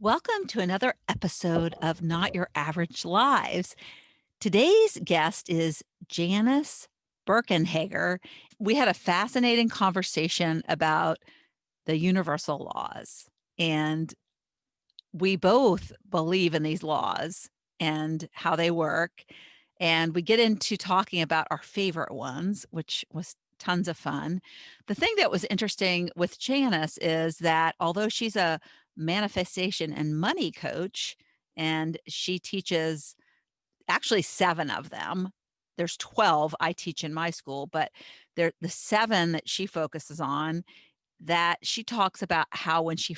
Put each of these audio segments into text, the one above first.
Welcome to another episode of Not Your Average Lives. Today's guest is Janice Berkenheger. We had a fascinating conversation about the universal laws, and we both believe in these laws and how they work. And we get into talking about our favorite ones, which was tons of fun. The thing that was interesting with Janice is that although she's a manifestation and money coach, and she teaches actually 7 of them. There's 12 I teach in my school, but the 7 that she focuses on, that she talks about how when she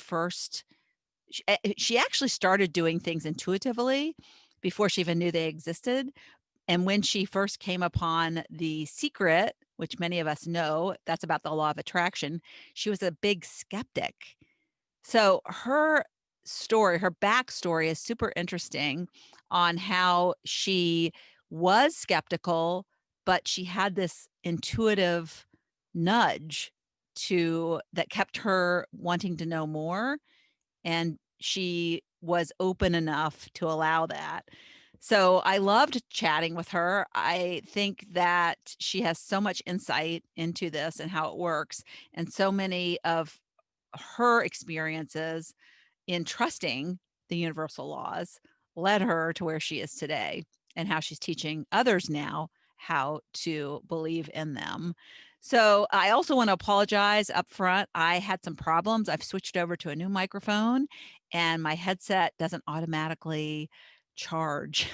actually started doing things intuitively before she even knew they existed. And when she first came upon The Secret, which many of us know, that's about the law of attraction, she was a big skeptic. So her story, her backstory is super interesting on how she was skeptical, but she had this intuitive nudge that kept her wanting to know more, and she was open enough to allow that. So I loved chatting with her. I think that she has so much insight into this and how it works, and so many of her experiences in trusting the universal laws led her to where she is today, and how she's teaching others now how to believe in them. So I also want to apologize up front. I had some problems. I've switched over to a new microphone, and my headset doesn't automatically charge,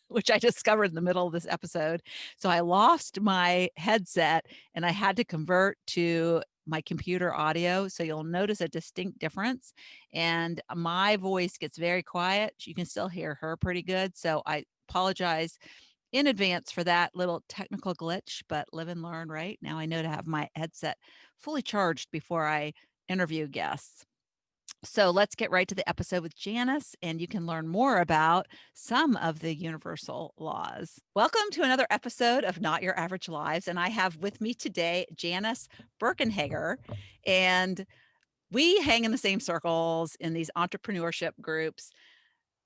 which I discovered in the middle of this episode. So I lost my headset and I had to convert to my computer audio. So you'll notice a distinct difference. And my voice gets very quiet. You can still hear her pretty good. So I apologize in advance for that little technical glitch, but live and learn, right? Now I know to have my headset fully charged before I interview guests. So let's get right to the episode with Janice, and you can learn more about some of the universal laws. Welcome to another episode of Not Your Average Lives. And I have with me today Janice Berkenheger, and we hang in the same circles in these entrepreneurship groups,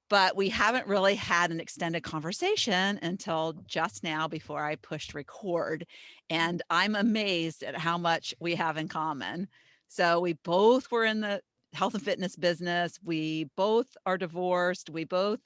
but we haven't really had an extended conversation until just now before I pushed record. And I'm amazed at how much we have in common. So we both were in the health and fitness business. We both are divorced. We both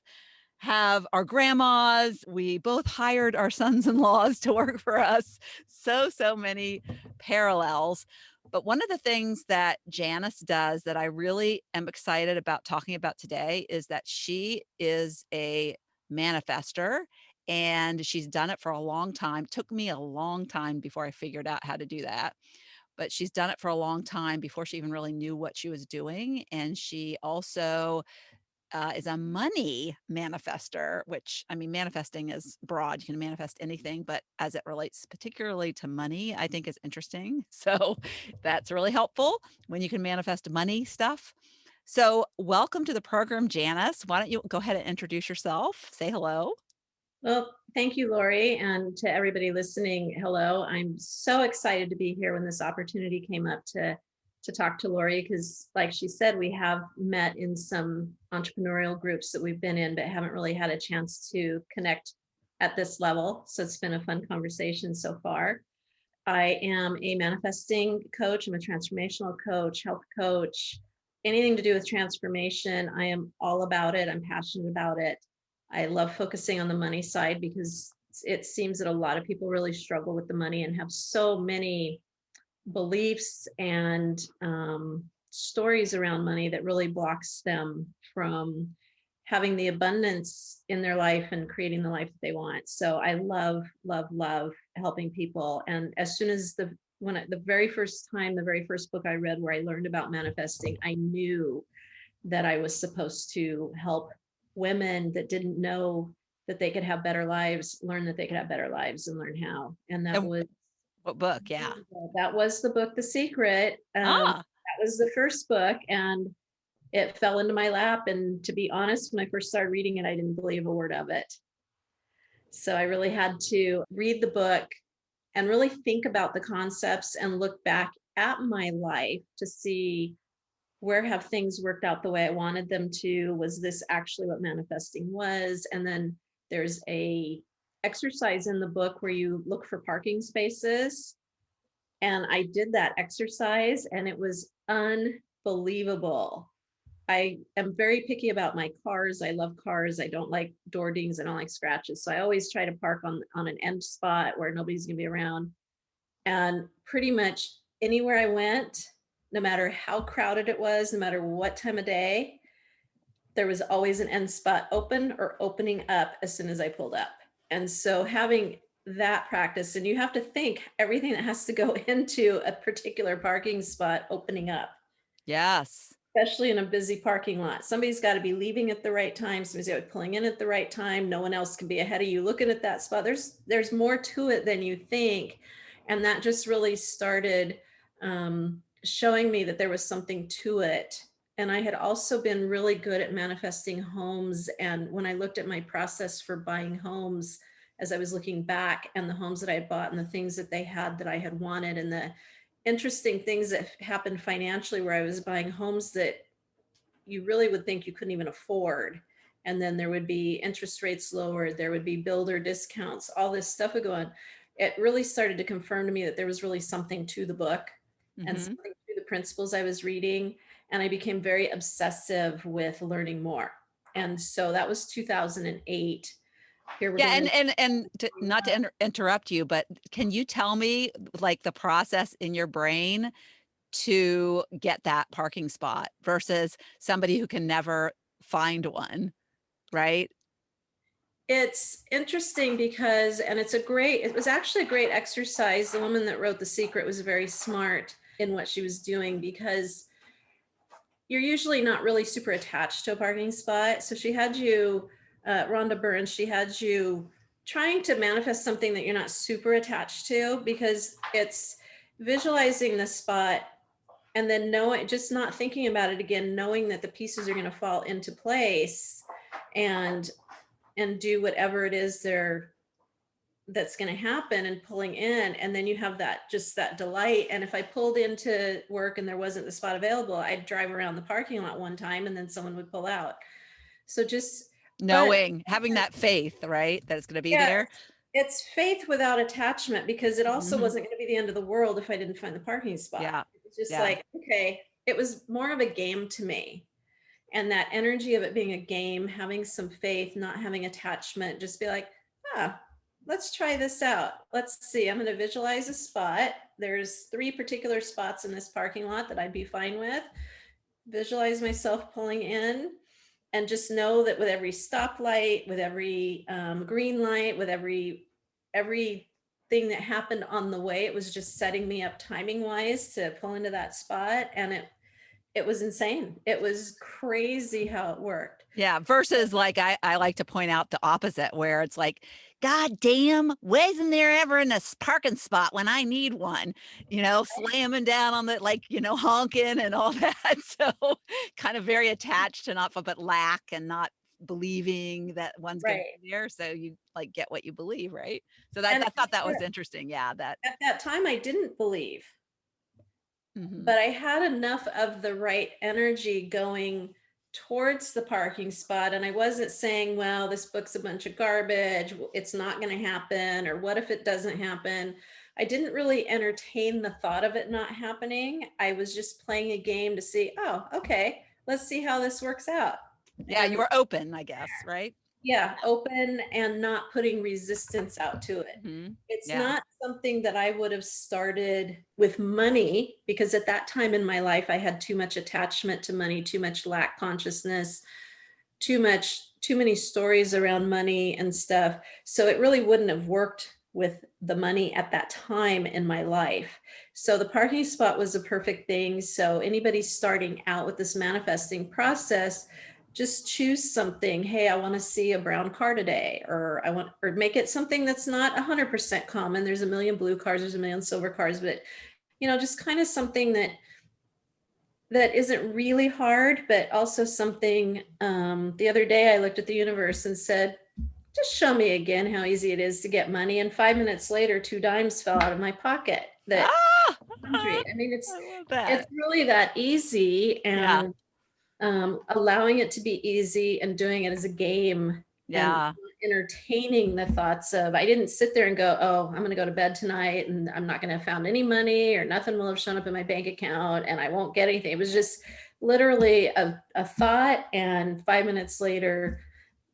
have our grandmas. We both hired our sons-in-laws to work for us. So many parallels. But one of the things that Janice does that I really am excited about talking about today is that she is a manifester, and she's done it for a long time. It took me a long time before I figured out how to do that. But she's done it for a long time before she even really knew what she was doing. And she also is a money manifester, which, I mean, manifesting is broad. You can manifest anything, but as it relates particularly to money, I think is interesting. So that's really helpful when you can manifest money stuff. So welcome to the program, Janice. Why don't you go ahead and introduce yourself? Say hello. Well, thank you, Lori, and to everybody listening. Hello. I'm so excited to be here when this opportunity came up to talk to Lori, because like she said, we have met in some entrepreneurial groups that we've been in, but haven't really had a chance to connect at this level. So it's been a fun conversation so far. I am a manifesting coach. I'm a transformational coach, health coach, anything to do with transformation. I am all about it. I'm passionate about it. I love focusing on the money side because it seems that a lot of people really struggle with the money and have so many beliefs and stories around money that really blocks them from having the abundance in their life and creating the life that they want. So I love helping people. And as soon as the very first time, the very first book I read where I learned about manifesting, I knew that I was supposed to help women that didn't know that they could have better lives, learn that they could have better lives and learn how. And that And was what book? Yeah. the book, The Secret. Ah, That was the first book, and it fell into my lap. And to be honest, when I first started reading it, I didn't believe a word of it. So I really had to read the book and really think about the concepts and look back at my life to see where have things worked out the way I wanted them to? Was this actually what manifesting was? And then there's a exercise in the book where you look for parking spaces. And I did that exercise and it was unbelievable. I am very picky about my cars. I love cars. I don't like door dings. I don't like scratches. So I always try to park on an end spot where nobody's going to be around. And pretty much anywhere I went, no matter how crowded it was, no matter what time of day, there was always an end spot open or opening up as soon as I pulled up. And so having that practice, and you have to think everything that has to go into a particular parking spot opening up, Yes. especially in a busy parking lot. Somebody's got to be leaving at the right time. Somebody's got to be pulling in at the right time. No one else can be ahead of you looking at that spot. There's more to it than you think. And that just really started showing me that there was something to it. And I had also been really good at manifesting homes. And when I looked at my process for buying homes, as I was looking back and the homes that I had bought and the things that they had that I had wanted, and the interesting things that happened financially where I was buying homes that you really would think you couldn't even afford. And then there would be interest rates lowered, there would be builder discounts, all this stuff would go on. It really started to confirm to me that there was really something to the book and Mm-hmm. something to the principles I was reading. And I became very obsessive with learning more. And so that was 2008. Here we're Yeah, going and not to interrupt you, but can you tell me like the process in your brain to get that parking spot versus somebody who can never find one, right? It's interesting because, and it was actually a great exercise. The woman that wrote The Secret was very smart in what she was doing because you're usually not really super attached to a parking spot. So she had you, Rhonda Burns, she had you trying to manifest something that you're not super attached to, because it's visualizing the spot and then just not thinking about it again, knowing that the pieces are going to fall into place and do whatever it is that's going to happen, and pulling in. And then you have that delight. And if I pulled into work and there wasn't the spot available, I'd drive around the parking lot one time and then someone would pull out. So but Knowing, having that faith, right? That it's going to be yeah, there. it's faith without attachment, because it also Mhm. wasn't going to be the end of the world if I didn't find the parking spot. Yeah. It was just Yeah. like, okay, it was more of a game to me. And that energy of it being a game, having some faith, not having attachment, just be like, let's try this out. Let's see. I'm going to visualize a spot. There's 3 particular spots in this parking lot that I'd be fine with. Visualize myself pulling in, and just know that with every stoplight, with every green light, with everything that happened on the way, it was just setting me up timing wise to pull into that spot. And it was insane. It was crazy how it worked. Yeah, versus like I like to point out the opposite where it's like, God damn, why isn't there ever in a parking spot when I need one? Slamming down on the like, honking and all that. So kind of very attached to not but lack and not believing that one's gonna Right. be there. So you like get what you believe, right? So that And I thought that was interesting. Yeah, that at that time, I didn't believe, mhm. but I had enough of the right energy going towards the parking spot. And I wasn't saying, well, this book's a bunch of garbage, it's not going to happen, or what if it doesn't happen? I didn't really entertain the thought of it not happening. I was just playing a game to see, oh, okay, let's see how this works out. Yeah, you And were open, I guess, right? yeah, open and not putting resistance out to it. Mhm. It's Yeah. not something that I would have started with money, because at that time in my life, I had too much attachment to money, too much lack consciousness, too many stories around money and stuff. So it really wouldn't have worked with the money at that time in my life. So the parking spot was a perfect thing. So anybody starting out with this manifesting process, just choose something. Hey, I want to see a brown car today, or make it something that's not 100% common. There's a million blue cars, there's a million silver cars, but just kind of something that isn't really hard, but also something. The other day I looked at the universe and said, just show me again how easy it is to get money. And 5 minutes later, 2 dimes fell out of my pocket that Ah! country. I mean, I love it's that. really that easy, Yeah. and allowing it to be easy and doing it as a game and Yeah. entertaining the thoughts of, I didn't sit there and go, oh, I'm going to go to bed tonight and I'm not going to have found any money or nothing will have shown up in my bank account and I won't get anything. It was just literally a thought, and 5 minutes later,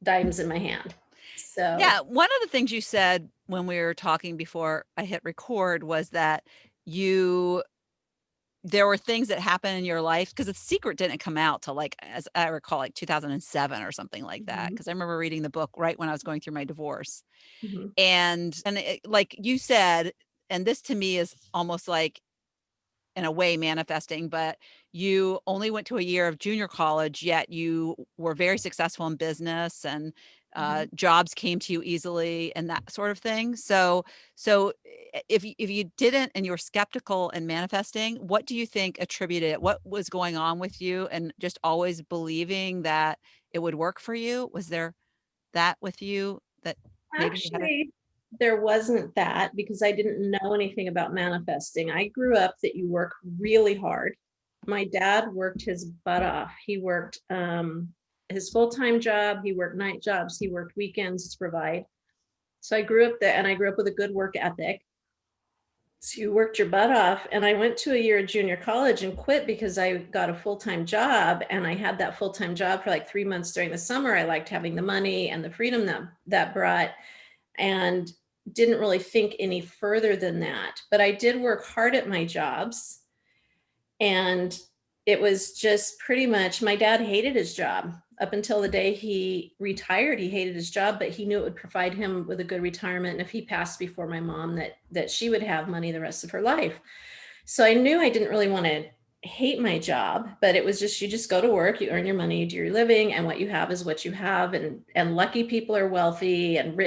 dimes in my hand. So, Yeah, one of the things you said when we were talking before I hit record was that you there were things that happened in your life because The Secret didn't come out till, like, as I recall, like, 2007 or something like that. mhm, Because I remember reading the book right when I was going through my divorce. mhm, And it, like you said, and this to me is almost like in a way manifesting, but you only went to a year of junior college, yet you were very successful in business and mhm. jobs came to you easily and that sort of thing. So if you didn't and you were skeptical and manifesting, what do you think attributed it? What was going on with you and just always believing that it would work for you? Was there that with you that maybe you had a Actually, there wasn't that because I didn't know anything about manifesting. I grew up that you work really hard. My dad worked his butt off. He worked his full-time job, he worked night jobs, he worked weekends to provide. So I grew up there, and I grew up with a good work ethic. So you worked your butt off. And I went to a year of junior college and quit because I got a full-time job. And I had that full-time job for like 3 months during the summer. I liked having the money and the freedom that brought, and didn't really think any further than that. But I did work hard at my jobs. And it was just pretty much, my dad hated his job up until the day he retired. He hated his job, but he knew it would provide him with a good retirement. And if he passed before my mom, that she would have money the rest of her life. So I knew I didn't really want to hate my job, but it was just, you just go to work, you earn your money, you do your living, and what you have is what you have. And lucky people are wealthy, and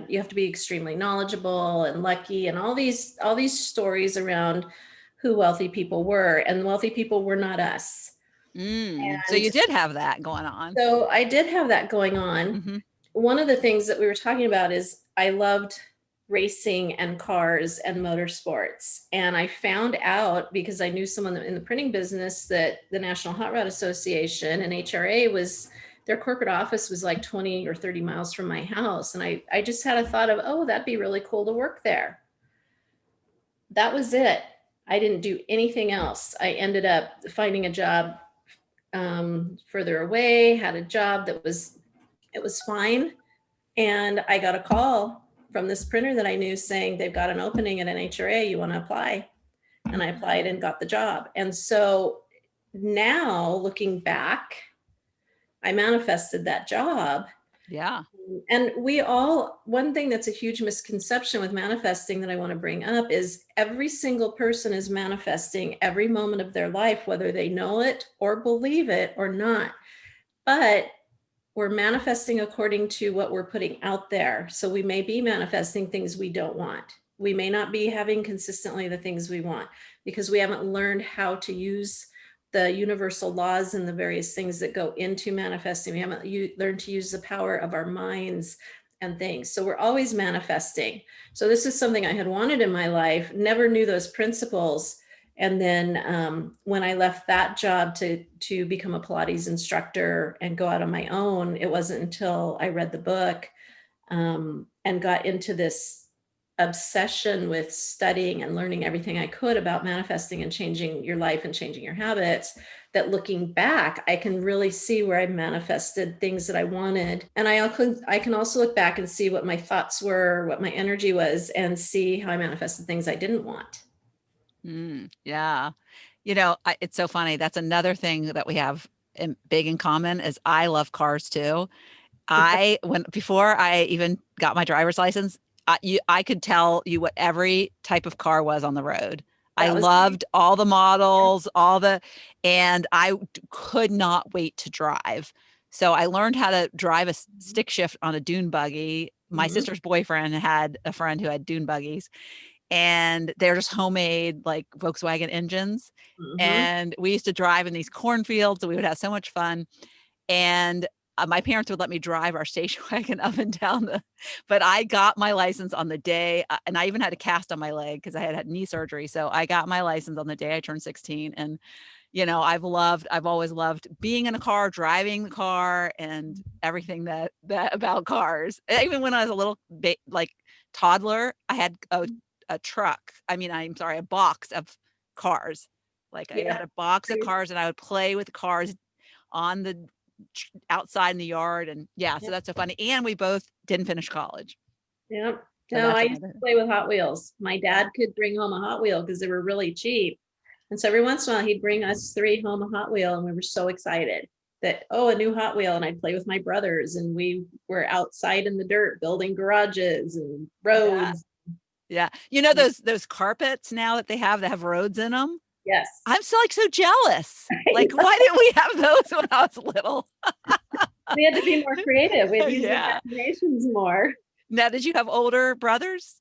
you have to be extremely knowledgeable and lucky, and all these stories around who wealthy people were, and wealthy people were not us. so And you did have that going on. so I did have that going on. Mhm. One of the things that we were talking about is I loved racing and cars and motorsports. And I found out because I knew someone in the printing business that the National Hot Rod Association and HRA was, their corporate office was like 20 or 30 miles from my house. And I just had a thought of, oh, that'd be really cool to work there. That was it. I didn't do anything else. I ended up finding a job further away, had a job that was, it was fine. And I got a call from this printer that I knew saying they've got an opening at NHRA, you want to apply? And I applied and got the job. And so now looking back, I manifested that job. Yeah. And one thing that's a huge misconception with manifesting that I want to bring up is every single person is manifesting every moment of their life, whether they know it or believe it or not. But we're manifesting according to what we're putting out there. So we may be manifesting things we don't want. We may not be having consistently the things we want because we haven't learned how to use the universal laws and the various things that go into manifesting. We haven't learned to use the power of our minds and things. So we're always manifesting. So this is something I had wanted in my life, never knew those principles. And then when I left that job to become a Pilates instructor and go out on my own, it wasn't until I read the book and got into this obsession with studying and learning everything I could about manifesting and changing your life and changing your habits, that looking back, I can really see where I manifested things that I wanted. And I can also look back and see what my thoughts were, what my energy was, and see how I manifested things I didn't want. Yeah. It's so funny. That's another thing that we have big in common is I love cars too. Before I even got my driver's license, I could tell you what every type of car was on the road. I That was me. loved all the models, and I could not wait to drive. So I learned how to drive a stick shift on a dune buggy. My Mhm, sister's boyfriend had a friend who had dune buggies, and they're just homemade like Volkswagen engines. mhm, And we used to drive in these cornfields, and we would have so much fun. And my parents would let me drive our station wagon up and down but I got my license on the day, and I even had a cast on my leg because I had had knee surgery. So I got my license on the day I turned 16. And, I've always loved being in a car, driving the car, and everything that about cars. Even when I was a little like toddler, I had a truck. I'm sorry, a box of cars. Like I Yeah. had a box of cars and I would play with cars on the outside in the yard. And yeah, so that's so funny. And we both didn't finish college. Yep. So No, that's I used to another. play with Hot Wheels. My dad could bring home a Hot Wheel because they were really cheap. And so every once in a while, he'd bring us three home a Hot Wheel, and we were so excited that, oh, a new Hot Wheel. And I'd play with my brothers, and we were outside in the dirt building garages and Yeah. roads. Yeah. Those carpets now that they have roads in them. Yes. I'm so so jealous. Like, why didn't we have those when I was little? We had to be more creative. We had to use our Yeah. imaginations more. Now, did you have older brothers?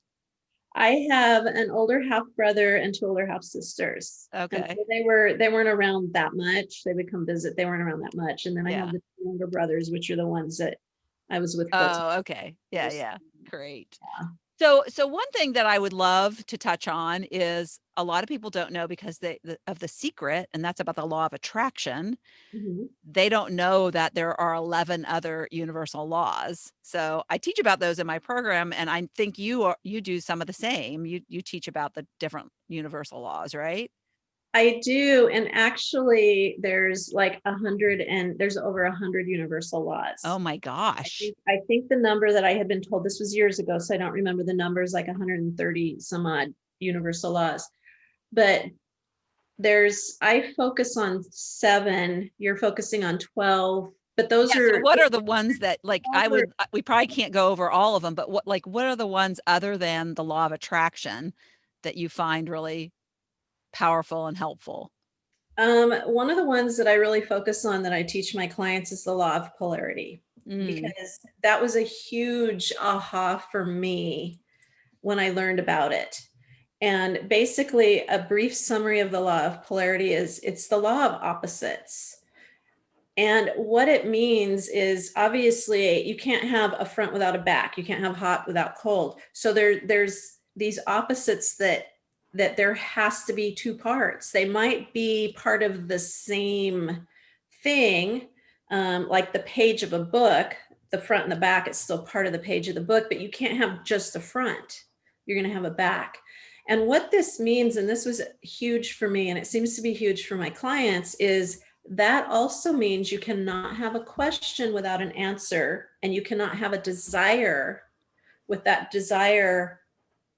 I have an older half brother and two older half sisters. And Okay. so they weren't around that much. They would come visit. They weren't around that much. And then I have Yeah. the two younger brothers, which are the ones that I was with full time. Oh, okay. Yeah, Just- yeah. Great. yeah. So one thing that I would love to touch on is a lot of people don't know because of the secret, and that's about the law of attraction. Mhm. They don't know that there are 11 other universal laws. So I teach about those in my program, and I think you do some of the same. You teach about the different universal laws, right? I do. And actually there's like 100 and there's over 100 universal Oh laws. my gosh. I think the number that I had been told, this was years ago, so I don't remember the numbers, like 130 some odd universal laws. But I focus on 7, you're focusing on 12, but those Yeah, so are, what are the ones that like those are we probably can't go over all of them, but what are the ones other than the law of attraction that you find really powerful and helpful? one of the ones that I really focus on that I teach my clients is the law of polarity, Mm. because that was a huge aha for me when I learned about it. And basically, a brief summary of the law of polarity is it's the law of opposites. And what it means is obviously you can't have a front without a back. You can't have hot without cold. So there's these opposites that there has to be two parts. They might be part of the same thing, like the page of a book, the front and the back is still part of the page of the book, but you can't have just the front. You're going to have a back. And what this means, and this was huge for me, and it seems to be huge for my clients, is that also means you cannot have a question without an answer, and you cannot have a desire with that desire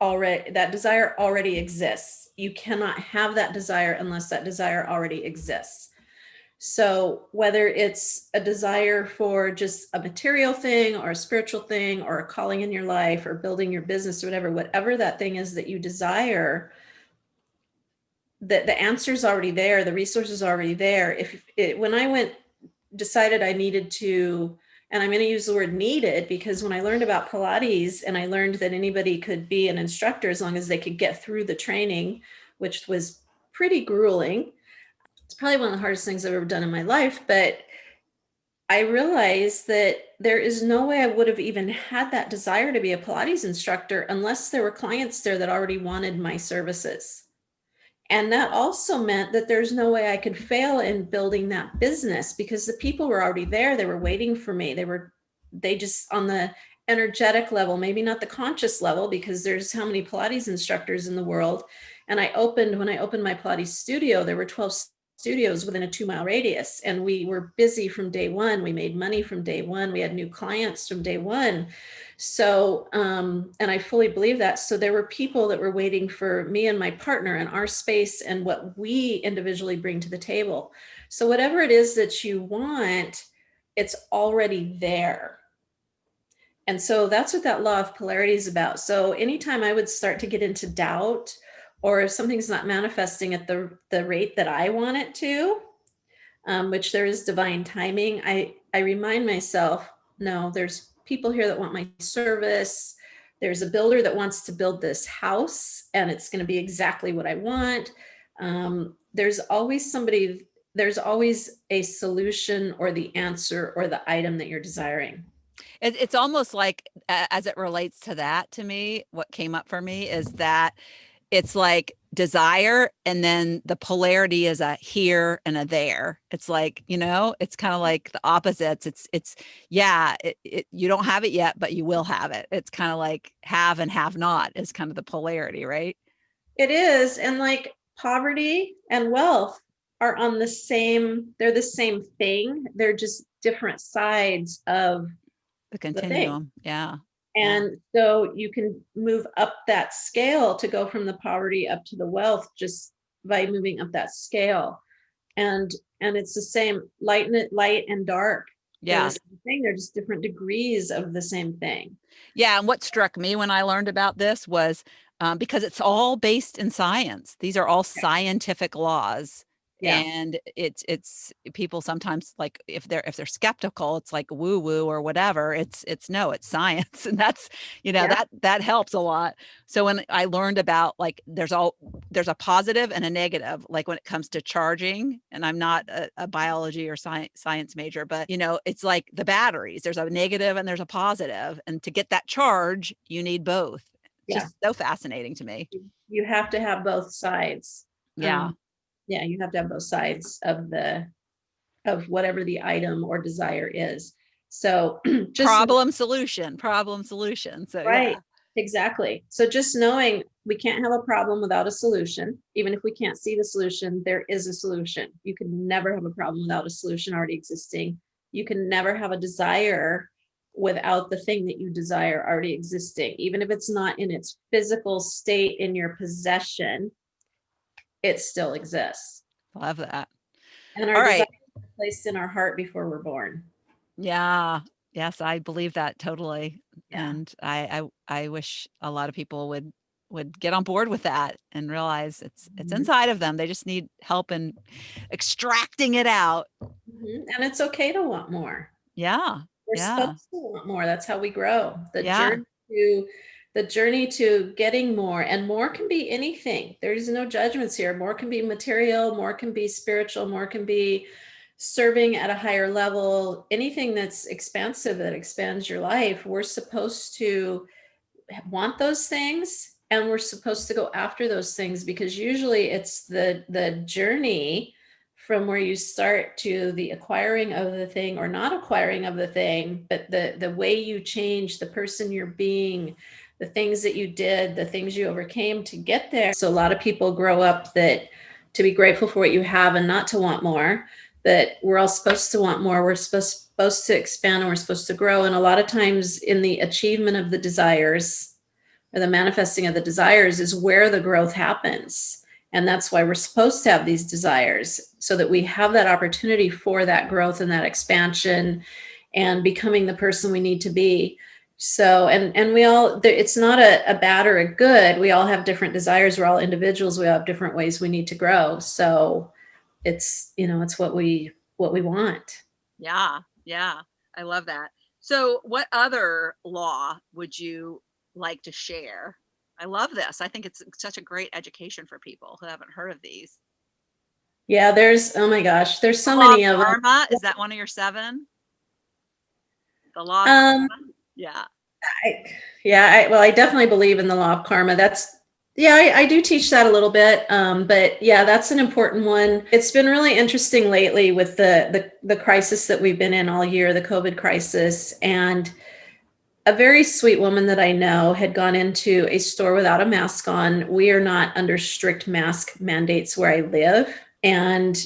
already exists. You cannot have that desire unless that desire already exists. So whether it's a desire for just a material thing or a spiritual thing or a calling in your life or building your business or whatever that thing is that you desire, the answer's already there, the resources are already there. When I decided I needed to, and I'm going to use the word needed, because when I learned about Pilates and I learned that anybody could be an instructor as long as they could get through the training, which was pretty grueling. It's probably one of the hardest things I've ever done in my life, but I realized that there is no way I would have even had that desire to be a Pilates instructor unless there were clients there that already wanted my services. And that also meant that there's no way I could fail in building that business because the people were already there. They were waiting for me. They just on the energetic level, maybe not the conscious level, because there's how many Pilates instructors in the world. And when I opened my Pilates studio, there were 12 studios within a 2-mile radius. And we were busy from day one. We made money from day one. We had new clients from day one. So, and I fully believe that. So there were people that were waiting for me and my partner and our space and what we individually bring to the table. So whatever it is that you want, it's already there. And so that's what that law of polarity is about. So anytime I would start to get into doubt, or if something's not manifesting at the rate that I want it to, which there is divine timing, I remind myself, no, there's people here that want my service. There's a builder that wants to build this house and it's going to be exactly what I want. There's always somebody there's always a solution or the answer or the item that you're desiring. It's almost like, as it relates to that, to me, what came up for me is that it's like desire, and then the polarity is a here and a there. It's like, it's kind of like the opposites. Yeah, you don't have it yet, but you will have it. It's kind of like have and have not is kind of the polarity, right? It is. And like poverty and wealth are on they're the same thing. They're just different sides of The the thing. continuum. Yeah. Yeah. And so you can move up that scale to go from the poverty up to the wealth just by moving up that scale. And it's the same light and dark. They're Yeah. the same thing. They're just different degrees of the same thing. Yeah, and what struck me when I learned about this was, because it's all based in science. These are all Yeah. scientific laws, Yeah. and it's people sometimes, like, if they're skeptical, it's like woo woo or whatever. It's no, it's science, and that's Yeah. that helps a lot. So when I learned about, like, there's a positive and a negative, like when it comes to charging, and I'm not a biology or science major, but it's like the batteries. There's a negative and there's a positive, and to get that charge, you need both. Yeah. Just so fascinating to me. You have to have both sides. Yeah. Yeah, you have to have both sides of whatever the item or desire is. So just Problem solution. So yeah. right, exactly. So just knowing we can't have a problem without a solution. Even if we can't see the solution, there is a solution. You can never have a problem without a solution already existing. You can never have a desire without the thing that you desire already existing. Even if it's not in its physical state in your possession, it still exists. Love that. And our All desires right. are placed in our heart before we're born. Yeah. Yes, I believe that totally. Yeah. And I wish a lot of people would get on board with that and realize it's Mhm. inside of them. They just need help in extracting it out. Mhm. And it's okay to want more. Yeah. We're Yeah. supposed to want more. That's how we grow. Yeah. The journey to getting more, and more can be anything. There's no judgments here. More can be material, more can be spiritual, more can be serving at a higher level. Anything that's expansive that expands your life. We're supposed to want those things, and we're supposed to go after those things, because usually it's the journey from where you start to the acquiring of the thing or not acquiring of the thing, but the way you change, the person you're being, the things that you did, the things you overcame to get there. So a lot of people grow up that to be grateful for what you have and not to want more, that we're all supposed to want more. We're supposed to expand, and we're supposed to grow. And a lot of times in the achievement of the desires or the manifesting of the desires is where the growth happens. And that's why we're supposed to have these desires, so that we have that opportunity for that growth and that expansion and becoming the person we need to be. So, and we all, it's not a bad or a good. We all have different desires. We're all individuals. We all have different ways we need to grow. So it's what we want. Yeah. Yeah. I love that. So what other law would you like to share? I love this. I think it's such a great education for people who haven't heard of these. Yeah, oh my gosh, there's The so law of many of them. karma, is that one of your seven? The law of Um, karma? Yeah. I, well, I definitely believe in the law of karma. I do teach that a little bit. But yeah, that's an important one. It's been really interesting lately with the crisis that we've been in all year, the COVID crisis. And a very sweet woman that I know had gone into a store without a mask on. We are not under strict mask mandates where I live. And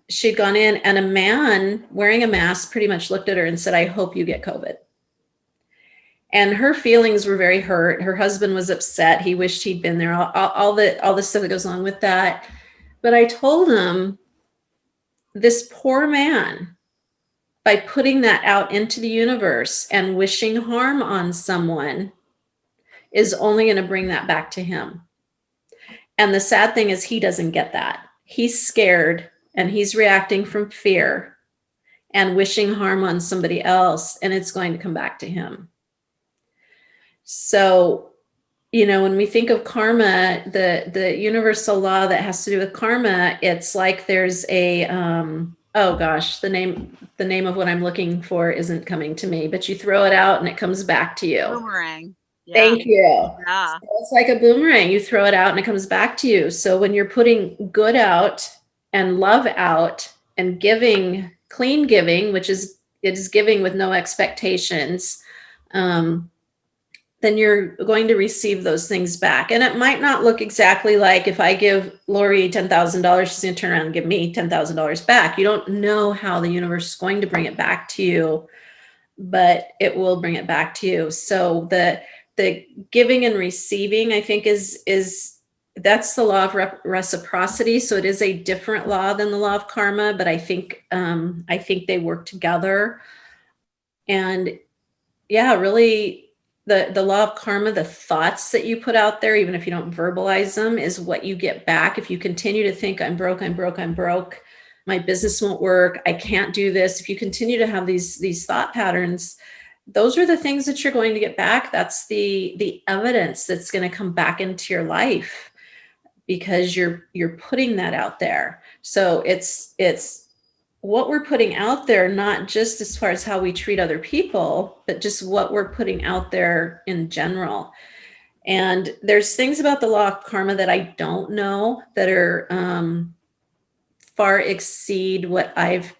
she'd gone in, and a man wearing a mask pretty much looked at her and said, "I hope you get COVID." And her feelings were very hurt. Her husband was upset. He wished he'd been there, all the stuff that goes along with that. But I told him, this poor man, by putting that out into the universe and wishing harm on someone, is only going to bring that back to him. And the sad thing is, he doesn't get that. He's scared, and he's reacting from fear and wishing harm on somebody else, and it's going to come back to him. So when we think of karma, the universal law that has to do with karma, it's like there's a oh gosh, the name of what I'm looking for isn't coming to me, but you throw it out and it comes back to you. Boomerang. Yeah. Thank you. Yeah. So it's like a boomerang. You throw it out and it comes back to you. So when you're putting good out and love out and giving, clean giving, which is it is giving with no expectations, um, then you're going to receive those things back. And it might not look exactly like if I give Lori $10,000, she's going to turn around and give me $10,000 back. You don't know how the universe is going to bring it back to you, but it will bring it back to you. So the giving and receiving, I think, is that's the law of reciprocity. So it is a different law than the law of karma, but I think they work together. And yeah, really, the law of karma, the thoughts that you put out there, even if you don't verbalize them, is what you get back. If you continue to think, I'm broke, I'm broke, I'm broke, my business won't work, I can't do this. If you continue to have these thought patterns, those are the things that you're going to get back. That's the evidence that's going to come back into your life because you're putting that out there. So it's what we're putting out there, not just as far as how we treat other people, but just what we're putting out there in general. And there's things about the law of karma that I don't know that are far exceed what I've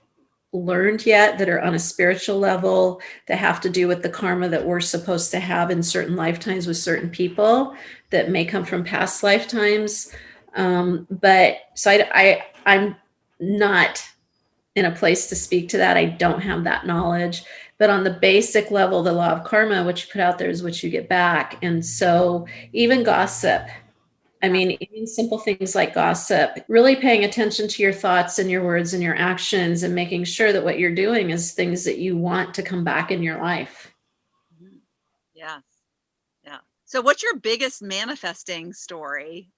learned yet, that are on a spiritual level, that have to do with the karma that we're supposed to have in certain lifetimes with certain people that may come from past lifetimes. But so I'm not in a place to speak to that. I don't have that knowledge. But on the basic level, the law of karma, what you put out there is what you get back. And so even gossip, I Yeah. mean, even simple things like gossip, really paying attention to your thoughts and your words and your actions and making sure that what you're doing is things that you want to come back in your life. Mhm. Yes. Yeah. So what's your biggest manifesting story?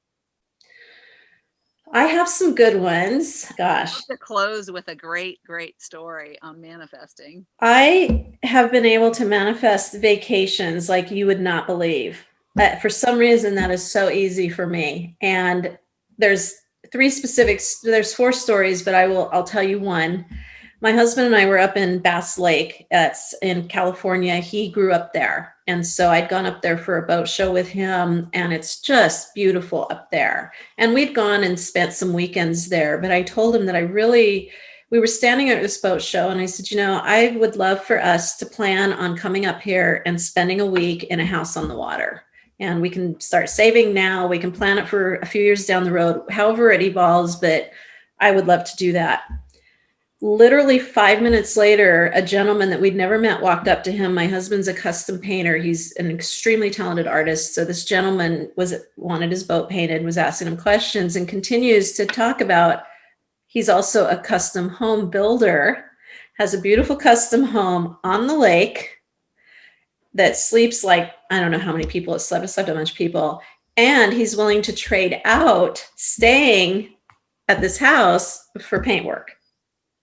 I have some good ones. Gosh, To close with a great story on manifesting. I have been able to manifest vacations like you would not believe. For some reason, that is so easy for me. And there's there's four stories, but I'll tell you one. My husband and I were up in Bass Lake. It's in California. He grew up there. And so I'd gone up there for a boat show with him, and it's just beautiful up there. And we'd gone and spent some weekends there. But I told him that we were standing at this boat show, and I said, I would love for us to plan on coming up here and spending a week in a house on the water. And we can start saving now. We can plan it for a few years down the road, however it evolves, but I would love to do that. Literally 5 minutes later, a gentleman that we'd never met walked up to him. My husband's a custom painter. He's an extremely talented artist. So this gentleman wanted his boat painted, was asking him questions, and continues to talk about he's also a custom home builder, has a beautiful custom home on the lake that sleeps like, I don't know how many people it slept a bunch of people. And he's willing to trade out staying at this house for paintwork.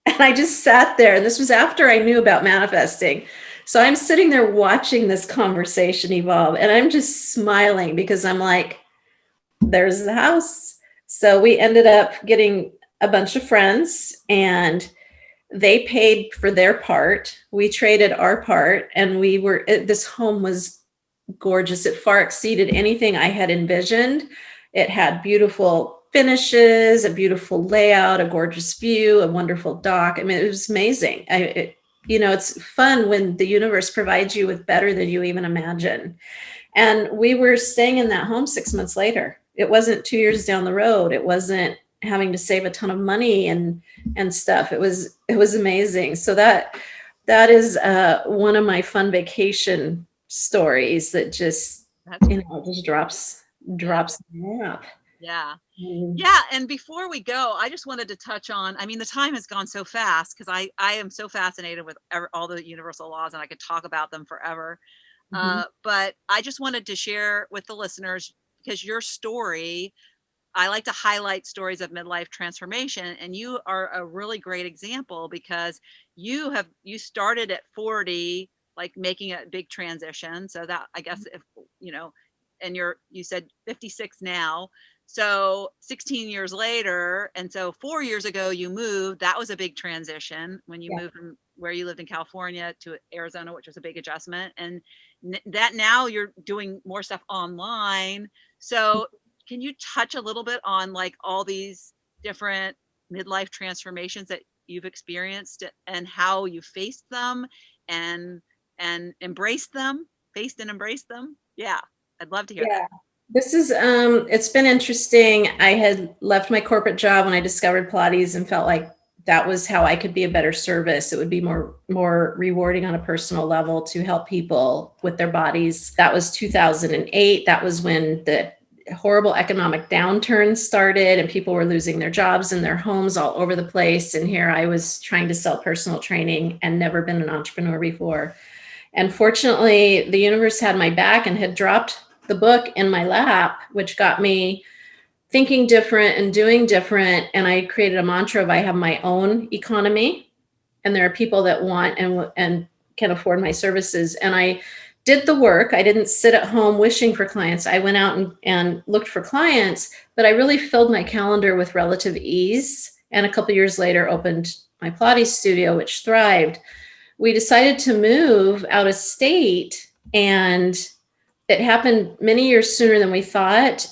And I just sat there, and this was after I knew about manifesting. So I'm sitting there watching this conversation evolve, and I'm just smiling because I'm like, there's the house. So we ended up getting a bunch of friends, and they paid for their part. We traded our part, and this home was gorgeous. It far exceeded anything I had envisioned. It had beautiful finishes, a beautiful layout, a gorgeous view, a wonderful dock. I mean, it was amazing. It's fun when the universe provides you with better than you even imagine. And we were staying in that home 6 months later. It wasn't 2 years down the road. It wasn't having to save a ton of money and stuff. It was amazing. So that is one of my fun vacation stories that just That's just drops in my lap. yeah. Mm. Yeah. And before we go, I just wanted to touch on, I mean, the time has gone so fast because I am so fascinated with all the universal laws, and I could talk about them forever. Mhm. But I just wanted to share with the listeners, because your story, I like to highlight stories of midlife transformation, and you are a really great example because you started at 40, like making a big transition. So that, I guess, if you know, and you said 56 now. So 16 years later, and so 4 years ago you moved. That was a big transition when you Yeah. moved from where you lived in California to Arizona, which was a big adjustment. And that now you're doing more stuff online. So can you touch a little bit on like all these different midlife transformations that you've experienced and how you faced them and embraced them, faced and embraced them? Yeah, I'd love to hear that. Yeah. This is it's been interesting. I had left my corporate job when I discovered Pilates and felt like that was how I could be a better service. It would be more rewarding on a personal level to help people with their bodies. That was 2008. That was when the horrible economic downturn started and people were losing their jobs and their homes all over the place. And here I was trying to sell personal training and never been an entrepreneur before. And fortunately, the universe had my back and had dropped the book in my lap, which got me thinking different and doing different. And I created a mantra of I have my own economy, and there are people that want and can afford my services. And I did the work. I didn't sit at home wishing for clients. I went out and looked for clients, but I really filled my calendar with relative ease. And a couple of years later, opened my Pilates studio, which thrived. We decided to move out of state, and it happened many years sooner than we thought.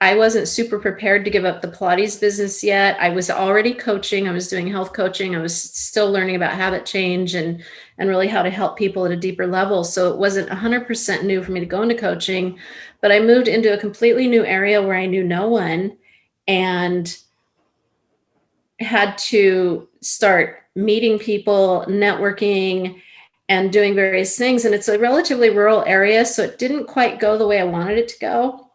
I wasn't super prepared to give up the Pilates business yet. I was already coaching. I was doing health coaching. I was still learning about habit change and really how to help people at a deeper level. So it wasn't 100% new for me to go into coaching, but I moved into a completely new area where I knew no one and had to start meeting people, networking, and doing various things. And it's a relatively rural area, so it didn't quite go the way I wanted it to go.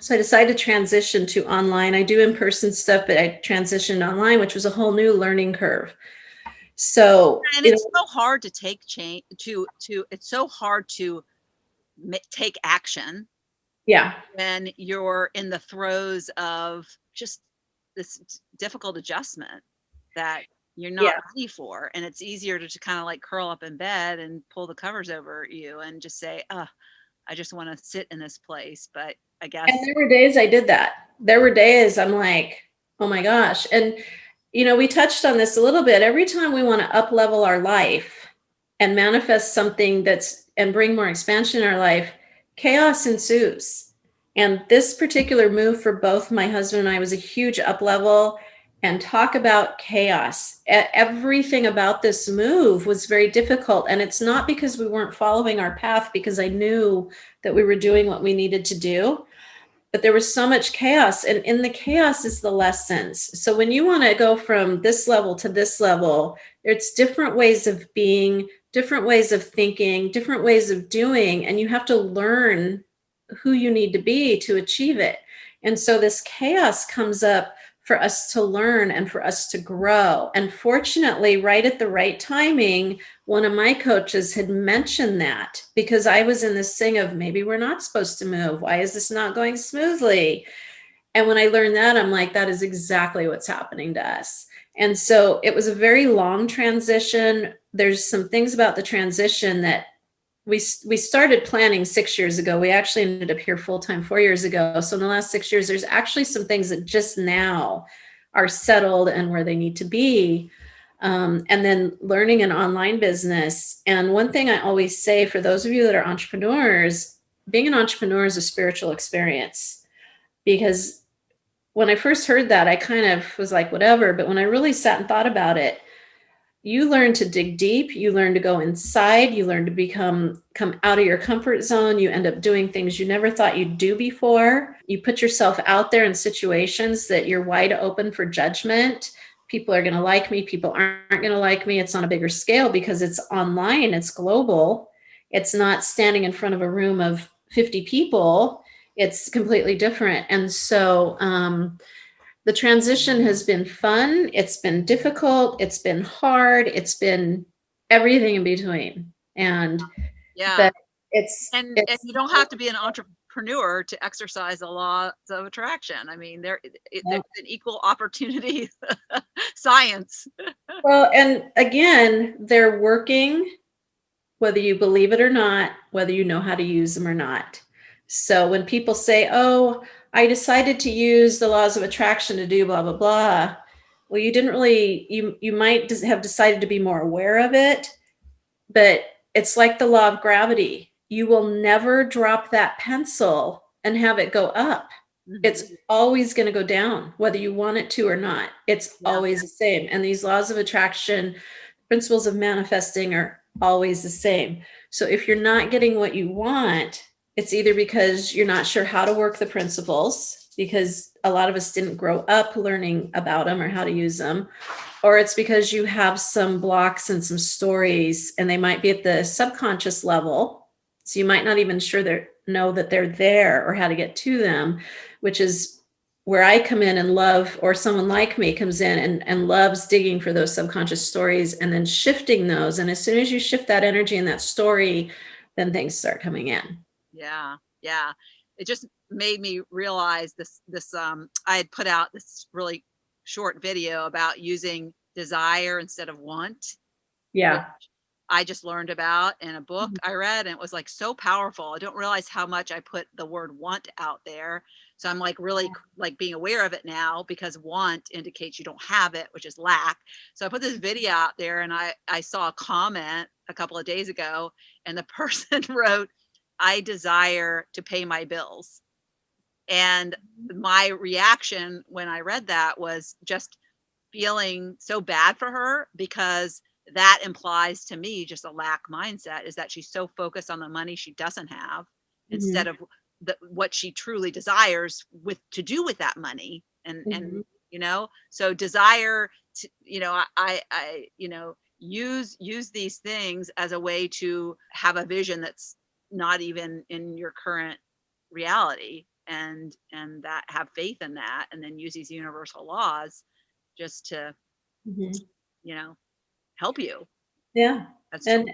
So I decided to transition to online. I do in-person stuff, but I transitioned online, which was a whole new learning curve. So, And it's so hard to take change to it's so hard to take action yeah, when you're in the throes of just this difficult adjustment that you're not yeah. ready for. And it's easier to kind of like curl up in bed and pull the covers over you and just say, I just want to sit in this place. But I And guess, there were days I did that. There were days I'm like, oh my gosh. And, we touched on this a little bit. Every time we want to up level our life and manifest something and bring more expansion in our life, chaos ensues. And this particular move for both my husband and I was a huge up level. And talk about chaos. Everything about this move was very difficult. And it's not because we weren't following our path, because I knew that we were doing what we needed to do, but there was so much chaos, and in the chaos is the lessons. So when you want to go from this level to this level, it's different ways of being, different ways of thinking, different ways of doing, and you have to learn who you need to be to achieve it. And so this chaos comes up for us to learn and for us to grow. And fortunately, right at the right timing, one of my coaches had mentioned that, because I was in this thing of maybe we're not supposed to move. Why is this not going smoothly? And when I learned that, I'm like, that is exactly what's happening to us. And so it was a very long transition. There's some things about the transition that we started planning 6 years ago. We actually ended up here full-time 4 years ago. So in the last 6 years, there's actually some things that just now are settled and where they need to be. And then learning an online business. And one thing I always say for those of you that are entrepreneurs, being an entrepreneur is a spiritual experience. Because when I first heard that, I kind of was like, whatever. But when I really sat and thought about it, you learn to dig deep, you learn to go inside, you learn to come out of your comfort zone, you end up doing things you never thought you'd do before. You put yourself out there in situations that you're wide open for judgment. People are going to like me, people aren't going to like me. It's on a bigger scale because it's online, it's global. It's not standing in front of a room of 50 people. It's completely different. And so the transition has been fun. It's been difficult. It's been hard. It's been everything in between. And yeah. but it's And it's you don't have to be an entrepreneur to exercise the laws of attraction. I mean, there's an equal opportunity science. well, and again, they're working whether you believe it or not, whether you know how to use them or not. So when people say, oh, I decided to use the laws of attraction to do blah, blah, blah. Well, you didn't really, you might have decided to be more aware of it, but it's like the law of gravity. You will never drop that pencil and have it go up. It's always going to go down, whether you want it to or not. It's always the same. And these laws of attraction, principles of manifesting are always the same. So if you're not getting what you want, it's either because you're not sure how to work the principles, because a lot of us didn't grow up learning about them or how to use them, or it's because you have some blocks and some stories, and they might be at the subconscious level. So you might not even know that they're there or how to get to them, which is where I come in and love, or someone like me comes in and loves digging for those subconscious stories and then shifting those. And as soon as you shift that energy and that story, then things start coming in. Yeah. Yeah. It just made me realize this, I had put out this really short video about using desire instead of want. Yeah. I just learned about in a book I read, and it was like so powerful. I don't realize how much I put the word want out there. So I'm like really like being aware of it now, because want indicates you don't have it, which is lack. So I put this video out there, and I saw a comment a couple of days ago, and the person wrote, I desire to pay my bills. And my reaction when I read that was just feeling so bad for her, because that implies to me just a lack mindset, is that she's so focused on the money she doesn't have instead of what she truly desires to do with that money. And so desire to, I use these things as a way to have a vision that's not even in your current reality, and that have faith in that, and then use these universal laws just to help you. Yeah. And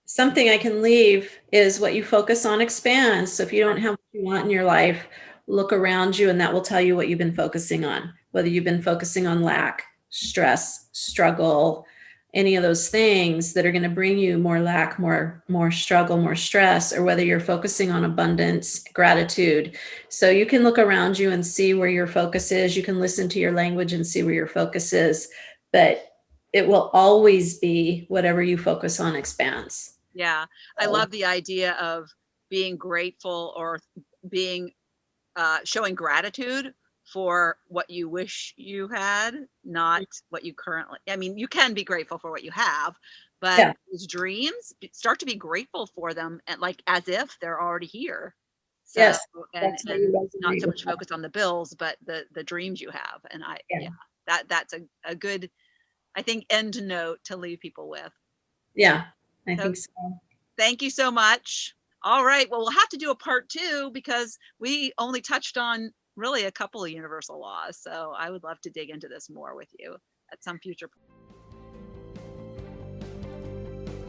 something I can leave is what you focus on expands. So if you don't have what you want in your life, look around you, and that will tell you what you've been focusing on, whether you've been focusing on lack, stress, struggle, any of those things that are going to bring you more lack, more struggle, more stress, or whether you're focusing on abundance, gratitude. So you can look around you and see where your focus is. You can listen to your language and see where your focus is, but it will always be whatever you focus on expands. Yeah. I love the idea of being grateful, or being showing gratitude for what you wish you had, not what you currently, I mean, you can be grateful for what you have, but those dreams, start to be grateful for them, and like as if they're already here. So, yes. And not so much focused on the bills, but the dreams you have. And that's a good, I think, end note to leave people with. Yeah, I think so. Thank you so much. All right. Well, we'll have to do a part 2, because we only touched on really a couple of universal laws. So I would love to dig into this more with you at some future point.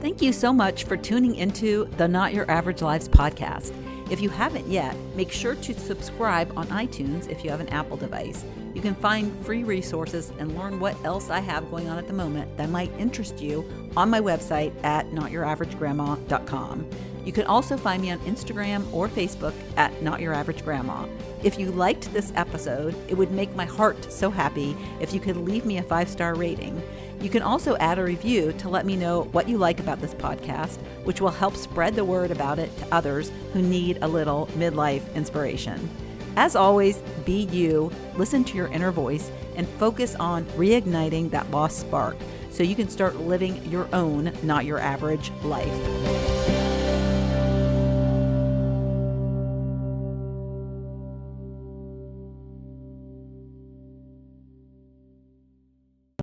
Thank you so much for tuning into the Not Your Average Lives podcast. If you haven't yet, make sure to subscribe on iTunes if you have an Apple device. You can find free resources and learn what else I have going on at the moment that might interest you on my website at notyouraveragegrandma.com. You can also find me on Instagram or Facebook at Not Your Average Grandma. If you liked this episode, it would make my heart so happy if you could leave me a 5-star rating. You can also add a review to let me know what you like about this podcast, which will help spread the word about it to others who need a little midlife inspiration. As always, be you, listen to your inner voice, and focus on reigniting that lost spark so you can start living your own, not your average life.